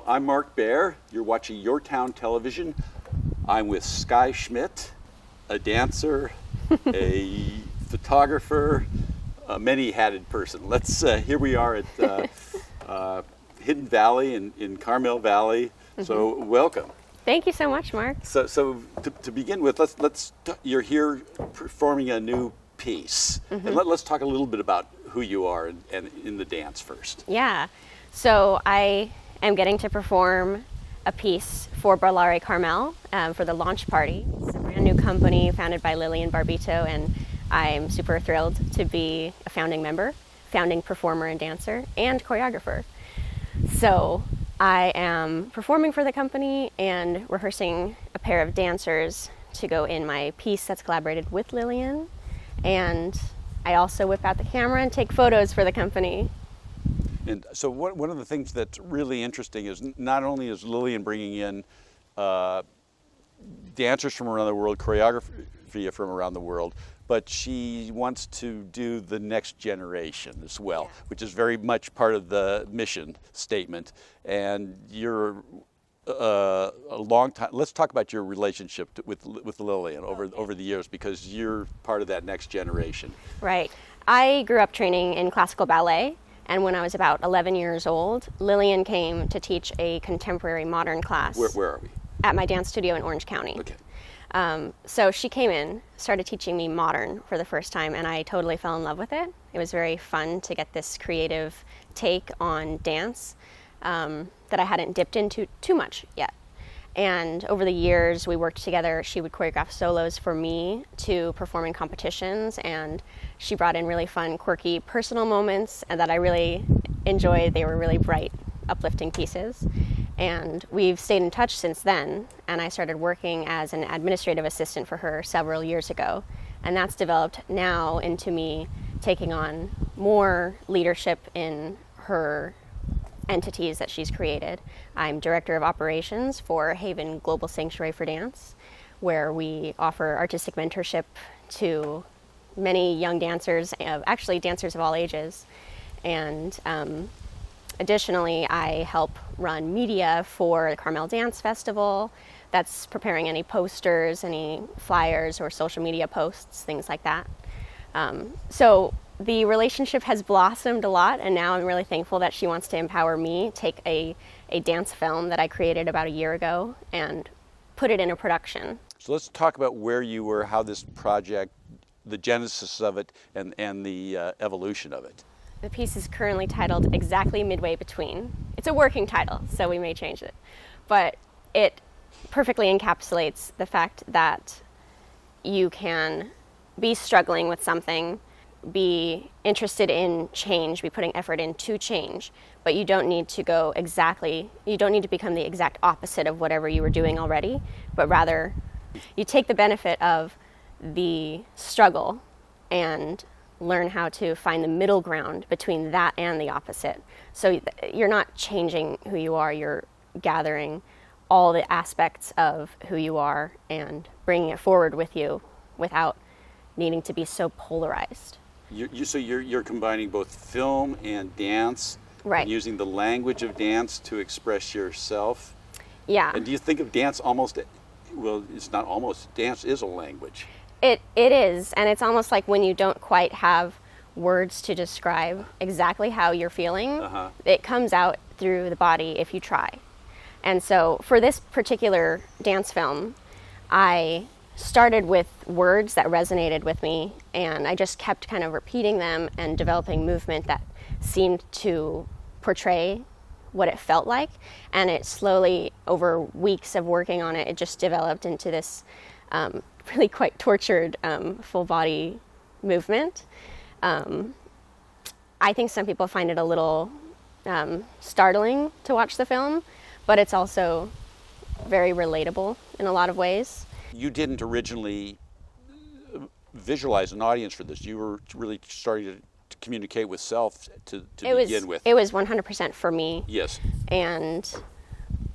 I'm Mark Baer. You're watching YourTown television. I'm with Skye Schmidt, a dancer, a photographer, a many-hatted person. Here we are at Hidden Valley in Carmel Valley. So welcome. Thank you so much, Mark. So to begin with, you're here performing a new piece. And let's talk a little bit about who you are and in the dance first. Yeah. So I am getting to perform a piece for Ballare Carmel for the launch party. It's a brand new company founded by Lillian and I'm super thrilled to be a founding member, founding performer and dancer, and choreographer. So I am performing for the company and rehearsing a pair of dancers to go in my piece that's collaborated with Lillian. And I also whip out the camera and take photos for the company. And so one of the things that's really interesting is not only is Lillian bringing in dancers from around the world, choreography from around the world, but she wants to do the next generation as well, which is very much part of the mission statement. And you're a long time. Let's talk about your relationship with Lillian over the years, because you're part of that next generation. Right. I grew up training in classical ballet, and when I was about 11 years old, Lillian came to teach a contemporary modern class. Where are we? At my dance studio in Orange County. Okay. So she came in, started teaching me modern for the first time, and I totally fell in love with it. It was very fun to get this creative take on dance that I hadn't dipped into too much yet. And over the years, we worked together. She would choreograph solos for me to perform in competitions, and she brought in really fun, quirky, personal moments that I really enjoyed. They were really bright, uplifting pieces. And we've stayed in touch since then, and I started working as an administrative assistant for her several years ago. And that's developed now into me taking on more leadership in her entities that she's created. I'm director of operations for Haven Global Sanctuary for Dance, where we offer artistic mentorship to many young dancers, actually dancers of all ages. And additionally, I help run media for the Carmel Dance Festival. That's preparing any posters, any flyers, or social media posts, things like that. So the relationship has blossomed a lot, and now I'm really thankful that she wants to empower me, take a dance film that I created about a year ago, and put it in a production. So let's talk about where you were, how this project, the genesis of it, and the evolution of it. The piece is currently titled exactly Midway Between. It's a working title, so we may change it. But it perfectly encapsulates the fact that you can be struggling with something, be interested in change, be putting effort into change, but you don't need to become the exact opposite of whatever you were doing already, but rather you take the benefit of the struggle and learn how to find the middle ground between that and the opposite. So you're not changing who you are, you're gathering all the aspects of who you are and bringing it forward with you without needing to be so polarized. So you're combining both film and dance, right, and using the language of dance to express yourself. Yeah. And do you think of dance it's not almost, dance is a language. It is, and it's almost like when you don't quite have words to describe exactly how you're feeling, it comes out through the body if you try. And so for this particular dance film, I started with words that resonated with me, and I just kept kind of repeating them and developing movement that seemed to portray what it felt like. And it slowly, over weeks of working on it, it just developed into this really quite tortured full body movement. I think some people find it a little startling to watch the film, but it's also very relatable in a lot of ways. You didn't originally visualize an audience for this. You were really starting to communicate with self to begin with. It was 100% for me. Yes. And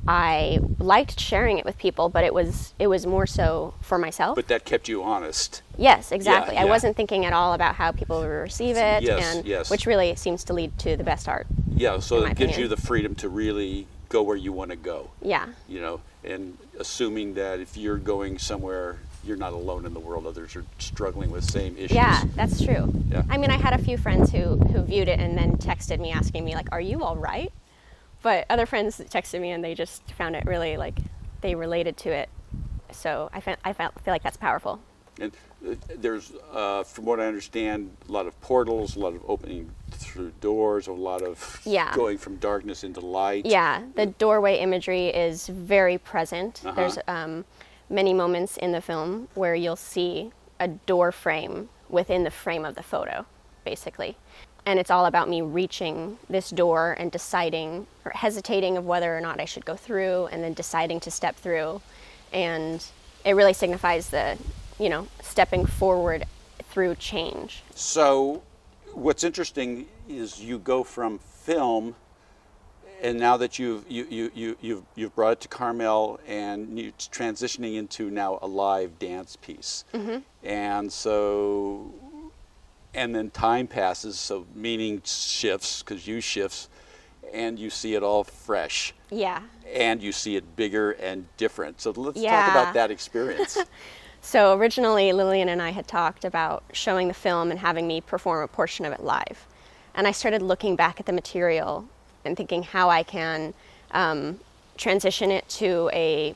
I liked sharing it with people, but it was more so for myself. But that kept you honest. Yes, exactly. Yeah. I wasn't thinking at all about how people would receive it, Yes. which really seems to lead to the best art. Yeah, so it gives opinion. you the freedom to really go where you want to go. Yeah. You know, and assuming that if you're going somewhere, you're not alone in the world. Others are struggling with the same issues. Yeah, that's true. Yeah. I mean, I had a few friends who viewed it and then texted me asking me, like, are you all right? But other friends texted me and they just found it really, like, they related to it. So I feel like that's powerful. And there's, from what I understand, a lot of portals, a lot of opening through doors, a lot of going from darkness into light. Yeah, the doorway imagery is very present. There's many moments in the film where you'll see a door frame within the frame of the photo, basically. And it's all about me reaching this door and deciding or hesitating of whether or not I should go through and then deciding to step through. And it really signifies the, you know, stepping forward through change. So what's interesting is you go from film, and now that you've brought it to Carmel, and it's transitioning into now a live dance piece. And so, and then time passes, so meaning shifts, because you shifts, and you see it all fresh. Yeah. And you see it bigger and different. So let's talk about that experience. So originally, Lillian and I had talked about showing the film and having me perform a portion of it live. And I started looking back at the material and thinking how I can transition it to a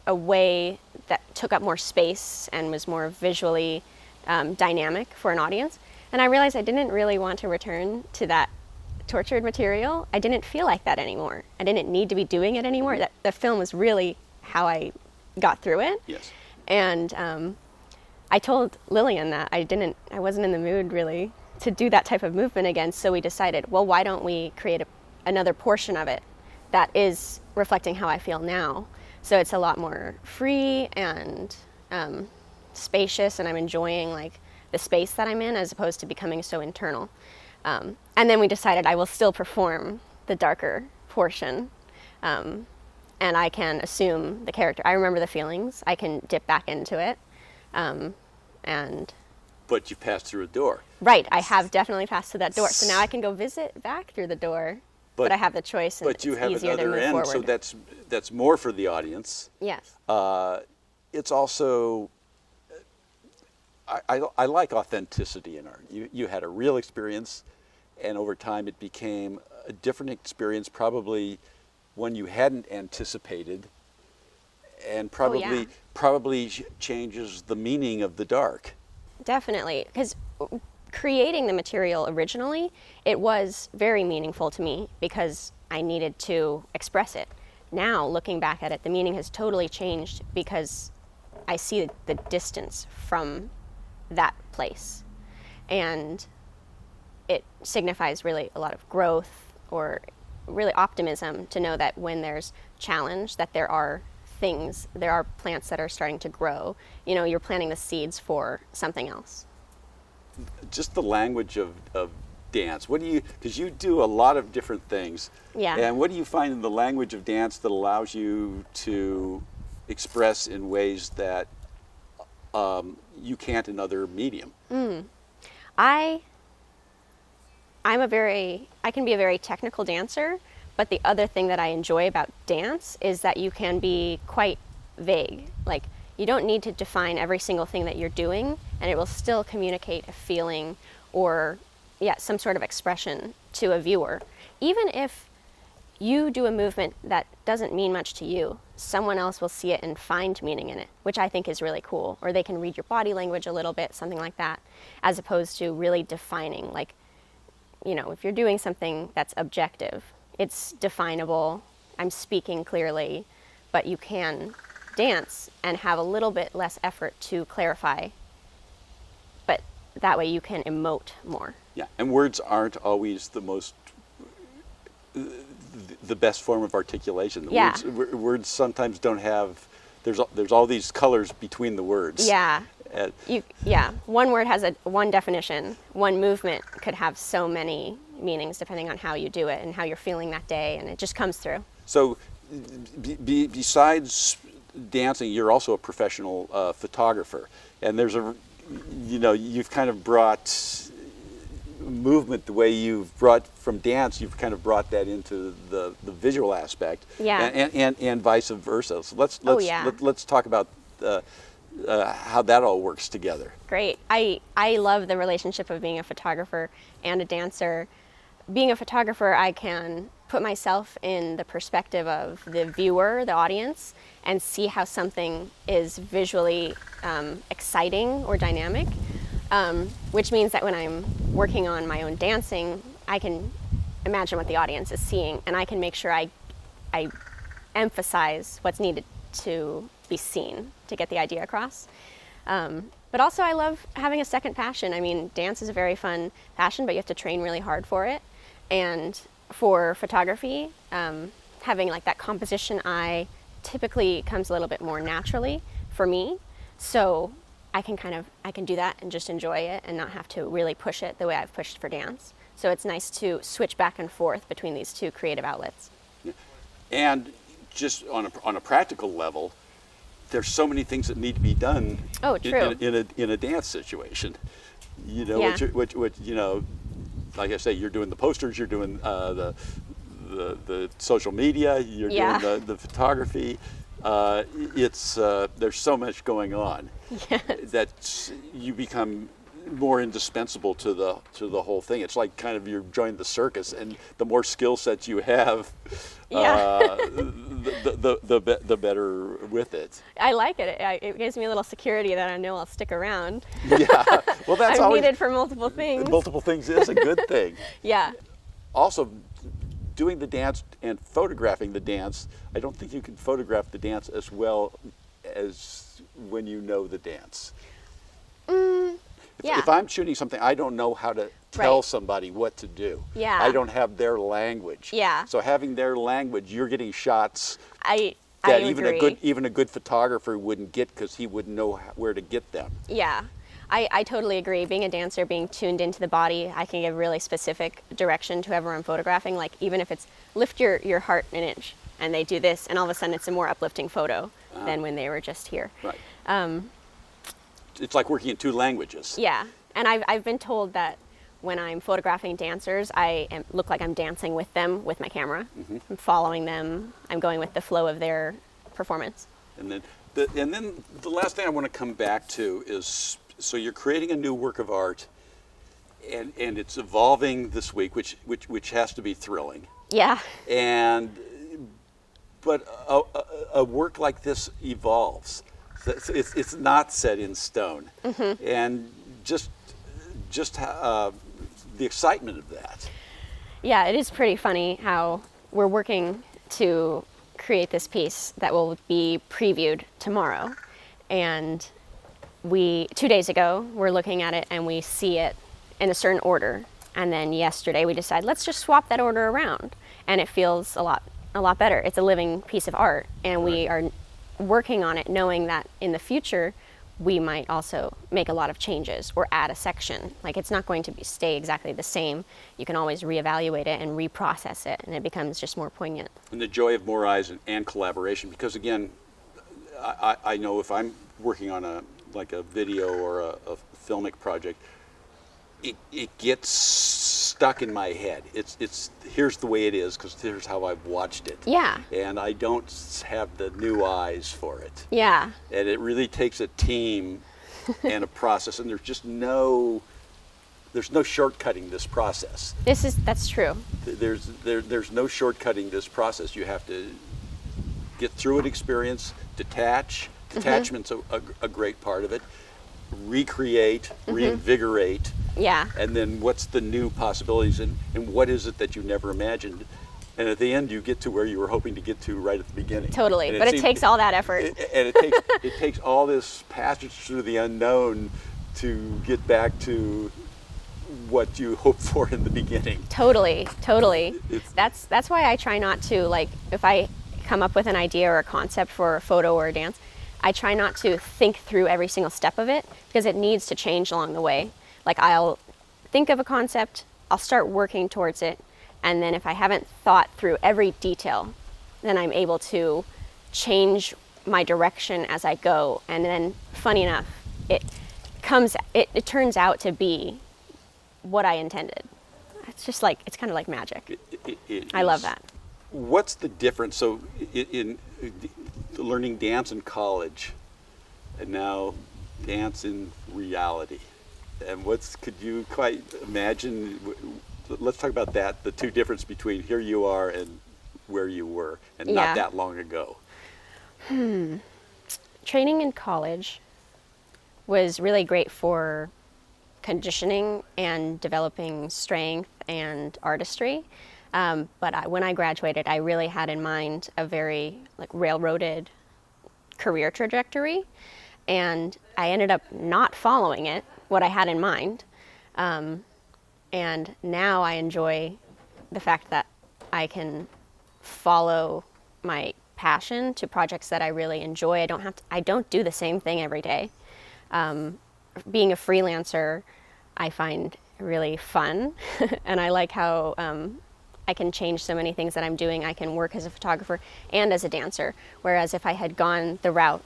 way that took up more space and was more visually dynamic for an audience. And I realized I didn't really want to return to that tortured material. I didn't feel like that anymore. I didn't need to be doing it anymore. That the film was really how I got through it. Yes. And I told Lillian that I wasn't in the mood really to do that type of movement again. So we decided, well, why don't we create another portion of it that is reflecting how I feel now? So it's a lot more free and spacious, and I'm enjoying like the space that I'm in as opposed to becoming so internal. And then we decided I will still perform the darker portion, and I can assume the character. I remember the feelings. I can dip back into it, and. But you passed through a door. Right, I have definitely passed through that door. So now I can go visit back through the door, but I have the choice, and but you have easier another to move end, forward. so that's more for the audience. Yes. It's also, I like authenticity in art. You had a real experience, and over time it became a different experience, probably one you hadn't anticipated, and probably changes the meaning of the dark. Definitely, because creating the material originally, it was very meaningful to me because I needed to express it. Now, looking back at it, the meaning has totally changed because I see the distance from that place. And it signifies really a lot of growth or really optimism to know that when there's challenge, that there are plants that are starting to grow. You know, you're planting the seeds for something else. Just the language of dance. Because you do a lot of different things. Yeah. And what do you find in the language of dance that allows you to express in ways that you can't in other medium? I can be a very technical dancer, but the other thing that I enjoy about dance is that you can be quite vague. Like, you don't need to define every single thing that you're doing, and it will still communicate a feeling or, some sort of expression to a viewer. Even if you do a movement that doesn't mean much to you, someone else will see it and find meaning in it, which I think is really cool. Or they can read your body language a little bit, something like that, as opposed to really defining. Like, you know, if you're doing something that's objective, it's definable, I'm speaking clearly, but you can dance and have a little bit less effort to clarify, but that way you can emote more. Yeah, and words aren't always the best form of articulation. Words sometimes don't have, there's all these colors between the words. Yeah. One word has one definition. One movement could have so many meanings depending on how you do it and how you're feeling that day, and it just comes through. So besides dancing, you're also a professional photographer, and there's you've kind of brought movement, the way you've brought from dance, you've kind of brought that into the visual aspect, Yeah. and vice versa. So Yeah. let's talk about how that all works together. Great. I love the relationship of being a photographer and a dancer. Being a photographer, I can put myself in the perspective of the viewer, the audience, and see how something is visually exciting or dynamic, which means that when I'm working on my own dancing, I can imagine what the audience is seeing, and I can make sure I emphasize what's needed to be seen to get the idea across. But also I love having a second passion. I mean, dance is a very fun passion, but you have to train really hard for it. And for photography, having like that composition eye typically comes a little bit more naturally for me. So I can do that and just enjoy it and not have to really push it the way I've pushed for dance. So it's nice to switch back and forth between these two creative outlets. And just on a practical level, there's so many things that need to be done. Oh, true. in a dance situation. You know, Yeah. which you know, like I say, you're doing the posters, you're doing the social media, you're Yeah. doing the photography. There's so much going on that you become more indispensable to the whole thing. It's like kind of you're joining the circus, and the more skill sets you have, the better with it. I like it. It gives me a little security that I know I'll stick around. Yeah, well, that's I'm always needed for multiple things. multiple things is a good thing. Yeah. Also, doing the dance and photographing the dance, I don't think you can photograph the dance as well as when you know the dance. Yeah. If I'm shooting something, I don't know how to tell Right. somebody what to do. Yeah. I don't have their language. Yeah. So having their language, you're getting shots I that agree. even a good photographer wouldn't get, because he wouldn't know where to get them. Yeah, I totally agree. Being a dancer, being tuned into the body, I can give really specific direction to whoever I'm photographing. Like even if it's lift your heart an inch, and they do this, and all of a sudden it's a more uplifting photo than when they were just here. Right. It's like working in two languages. Yeah, and I've been told that when I'm photographing dancers, look like I'm dancing with them with my camera. Mm-hmm. I'm following them. I'm going with the flow of their performance. And then the last thing I want to come back to is, so you're creating a new work of art, and it's evolving this week, which has to be thrilling. Yeah. But a work like this evolves. It's not set in stone, and just the excitement of that. Yeah, it is pretty funny how we're working to create this piece that will be previewed tomorrow. And 2 days ago, we're looking at it and we see it in a certain order. And then yesterday we decided, let's just swap that order around. And it feels a lot better. It's a living piece of art. And we are working on it knowing that in the future, we might also make a lot of changes or add a section. Like it's not going to stay exactly the same. You can always reevaluate it and reprocess it, and it becomes just more poignant. And the joy of more eyes and collaboration, because again, I know if I'm working on a video or a filmic project, it gets stuck in my head. It's here's the way it is because here's how I've watched it. Yeah. And I don't have the new eyes for it. Yeah. And it really takes a team and a process, and there's no shortcutting this process. That's true. There's no shortcutting this process. You have to get through an experience, detach. Detachment's a great part of it. Recreate, reinvigorate. Yeah. And then what's the new possibilities, and what is it that you never imagined? And at the end, you get to where you were hoping to get to right at the beginning. Totally, but it takes all that effort. It takes all this passage through the unknown to get back to what you hoped for in the beginning. Totally. That's why I try not to, like, if I come up with an idea or a concept for a photo or a dance, I try not to think through every single step of it, because it needs to change along the way. Like I'll think of a concept, I'll start working towards it, and then if I haven't thought through every detail, then I'm able to change my direction as I go. And then, funny enough, it turns out to be what I intended. It's just like, it's kind of like magic. It I love is. that. What's the difference? So in learning dance in college and now dance in reality, and could you quite imagine, let's talk about that, the two differences between here you are and where you were, and Yeah. not that long ago. Training in college was really great for conditioning and developing strength and artistry. But when I graduated, I really had in mind a very like railroaded career trajectory, and I ended up not following it, what I had in mind. And now I enjoy the fact that I can follow my passion to projects that I really enjoy. I don't do the same thing every day. Being a freelancer, I find really fun, and I like how I can change so many things that I'm doing. I can work as a photographer and as a dancer, whereas if I had gone the route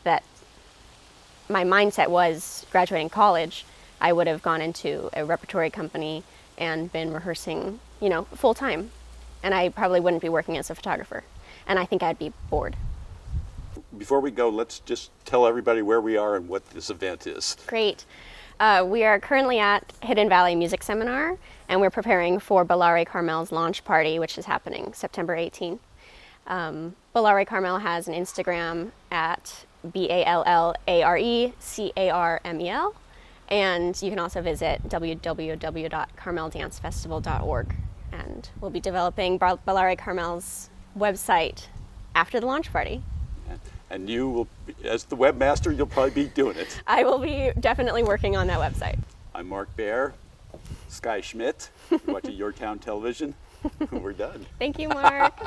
that my mindset was graduating college, I would have gone into a repertory company and been rehearsing, full time, and I probably wouldn't be working as a photographer, and I think I'd be bored. Before we go, let's just tell everybody where we are and what this event is. Great. We are currently at Hidden Valley Music Seminar, and we're preparing for Ballare Carmel's launch party, which is happening September 18th. Ballare Carmel has an Instagram at BALLARECARMEL, and you can also visit www.carmeldancefestival.org. And we'll be developing Ballare Carmel's website after the launch party. And you will, as the webmaster, you'll probably be doing it. I will be definitely working on that website. I'm Mark Baer, Skye Schmidt, watching YourTown television. We're done. Thank you, Mark.